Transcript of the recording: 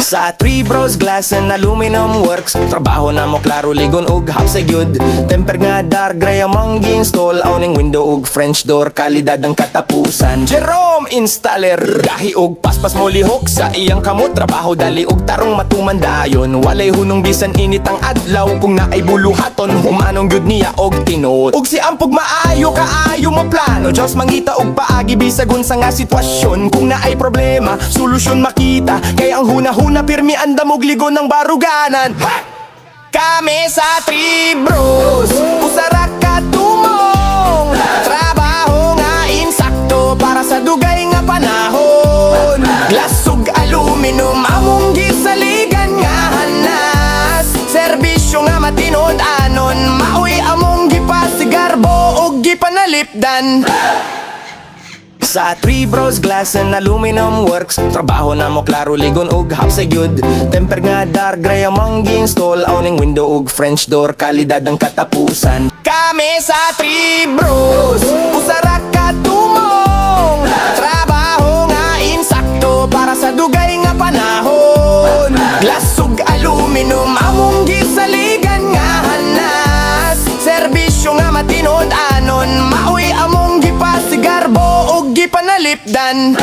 Sa Three Bros Glass and Aluminum Works, trabaho na mo klaro ligon ug hapsay gyud. Temper nga dark gray among gi-install, awning window ug French door, kalidad ang katapusan. Jerome Installer, gahi og paspas mo lihok sa iyang kamot. Trabaho dali og tarong matuman dayon, walay hunong bisan init ang adlaw. Kung naay buluhaton, humanong gyud niya og tinot. Ug si ampog maayo kaayo mo plano, Diyos mangita og paagi bisag unsa nga sitwasyon. Kung naay problema, solusyon makita, kay ang huna-huna pirmi andam og ligon ng baruganan. Kami sa Three Bros, usara ka tumong, trabaho nga insakto para sa dugay nga panahon. Glass ug aluminum among gisaligan nga hanas, serbisyo nga matinod anon, maoy among gipasigarbo ug gipanalipdan. Sa Three Bros Glass and Aluminum Works, trabaho na mo klaro ligon ug hapsay gyud. Temper nga dark gray among gi-install, awning window ug French door, kalidad ang katapusan. Kami sa Three Bros, usara ka tumong, trabaho nga insakto para sa dugay nga panahon. Glass ug aluminum among gisaligan nga hanas, serbisyo nga matinod anon, maoy among gipasigarbo ug gipanalipdan.